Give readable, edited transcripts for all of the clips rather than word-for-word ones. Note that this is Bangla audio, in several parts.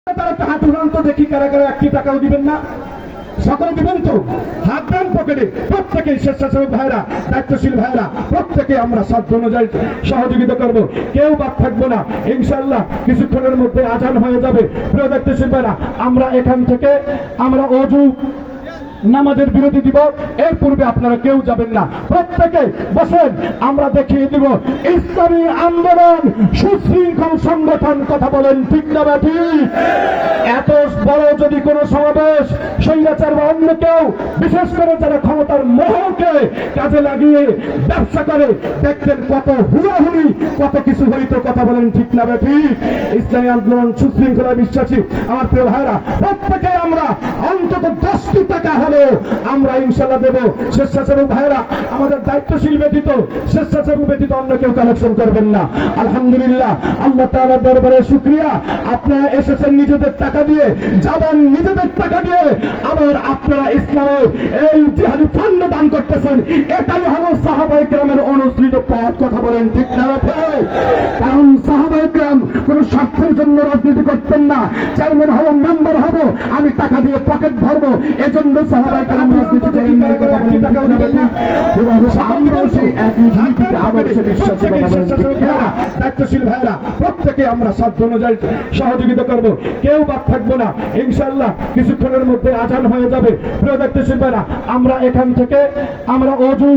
তারা একটা হাত উঠান তো দেখি কারা কারা একটি টাকাও দিবেন না। সকলে দিবেন তো? হাত দেন পকেটে। প্রত্যেকে স্বেচ্ছাসেবক ভাইরা, দায়িত্বশীল ভাইরা, প্রত্যেকে আমরা সাধ্য অনুযায়ী সহযোগিতা করব, কেউ বাদ থাকবো না ইনশাআল্লাহ। কিছুক্ষণের মধ্যে আজান হয়ে যাবে। প্রিয় দায়িত্বশীল ভাইরা, আমরা এখান থেকে আমরা অজু নামাজের বিরতি দিব। এর পূর্বে আপনারা কেউ যাবেন না, প্রত্যেকে বসেন। আমরা দেখিয়ে দিব ইসলামী আন্দোলন সুশৃঙ্খল সংগঠন। কথা বলেন ঠিক না ঠিক? এত বড় যদি কোন সমাবেশ স্বৈরাচার বা অন্য কেউ, বিশেষ করে যারা ক্ষমতার মোহকে কাজে লাগিয়ে ব্যবসা করে, দেখতেন কত হুড়াহুড়ি, কত কিছু হইতো। কথা বলেন ঠিক না ঠিক? ইসলামী আন্দোলন সুশৃঙ্খলা বিশ্বাসী আমার প্রিয় ভাইরা, প্রত্যেকে আমরা অন্তত 10টি টাকা আমরা ইনশাআল্লাহ দেব। স্বেচ্ছাসেবক ভাইরা, আমাদের দায়িত্বশীল ব্যতীত, স্বেচ্ছাসেবক ব্যতীত অন্য কেউ কালেকশন করবেন না। আলহামদুলিল্লাহ, আল্লাহ তাআলার দরবারে শুকরিয়া। আপনারা এসেছেন নিজেদের টাকা দিয়ে, যাবেন নিজেদের টাকা দিয়ে, আবার আপনারা ইসলামের এই জিহাদি ফান্ড দান করতেছেন। এটাই হলো সাহাবায়ে কেরামের অনুসৃত পথ। কথা বলেন ঠিক না ঠিক? কারণ সাহাবায়ে কেরাম কোন স্বার্থের জন্য রাজনীতি করতেন না। চেয়ারম্যান হব, মেম্বার হব, আমি টাকা দিয়ে পকেট ভরবো, এজন্য সাহাবায়ে কেরাম রাজনীতি করেন না। কথা বলেন ঠিক না ঠিক? আমরাও সেই একই নীতিতে আদর্শে বিশ্বাসী। কথা বলেন ঠিক না? দায়িত্বশীল ভাইরা, প্রত্যেকে আমরা সাধ্য অনুযায়ী সহযোগিতা করব, কেউ বাদ থাকবো না ইনশাআল্লাহ। কিছুক্ষণের মধ্যে আজান হয়ে যাবে। প্রিয় দায়িত্বশীল ভাইরা, আমরা এখান থেকে আমরা অজু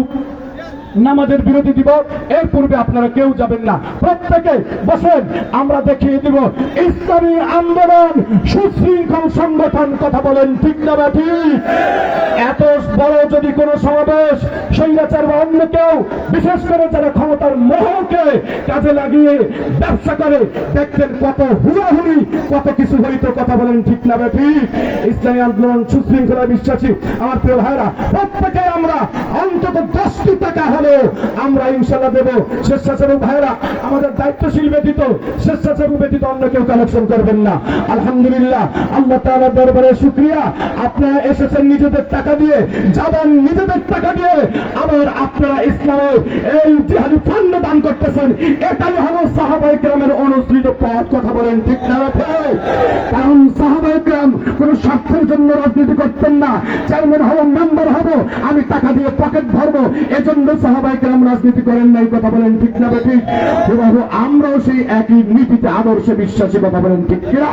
নামাজের বিরতি দিব। এর পূর্বে আপনারা কেউ যাবেন না, প্রত্যেকে বসেন। আমরা দেখিয়ে দিব ইসলামী আন্দোলন সুশৃঙ্খল সংগঠন। কথা বলেন ঠিক না ঠিক? এত বড় যদি কোন সমাবেশ স্বৈরাচার বা অন্য কেউ, বিশেষ করে যারা ক্ষমতার মোহকে কাজে লাগিয়ে ব্যবসা করে, দেখতেন কত হুড়াহুড়ি, কত কিছু হইতো। কথা বলেন ঠিক না ঠিক? ইসলামী আন্দোলন সুশৃঙ্খলা বিশ্বাসী আমার প্রিয় ভাইরা, প্রত্যেকে আমরা অন্তত 10টি টাকা আমরা ইনশাআল্লাহ দেব। স্বেচ্ছাসেবক ভাইরা, আমাদের দায়িত্বশীল ব্যতীত, স্বেচ্ছাসেবক ব্যতীত অন্য কেউ কালেকশন করবেন না। আলহামদুলিল্লাহ, আল্লাহ তাআলার দরবারে শুকরিয়া। আপনারা এসেছেন নিজেদের টাকা দিয়ে, যাবেন নিজেদের টাকা দিয়ে, আবার আপনারা ইসলামের এই জিহাদি ফান্ড দান করতেছেন। এটাই হলো সাহাবায়ে কেরামের অনুসৃত পথ। কথা বলেন ঠিক না ঠিক? কারণ সাহাবায়ে কেরাম কোন স্বার্থের জন্য রাজনীতি করতেন না। চেয়ারম্যান হব, মেম্বার হব, আমি টাকা দিয়ে পকেট ভরবো, এজন্য সাহাবায়ে কেরাম রাজনীতি করেন নাই। কথা বলেন ঠিক না ঠিক? আমরাও সেই একই নীতিতে আদর্শে বিশ্বাসী। কথা বলেন ঠিক কিনা?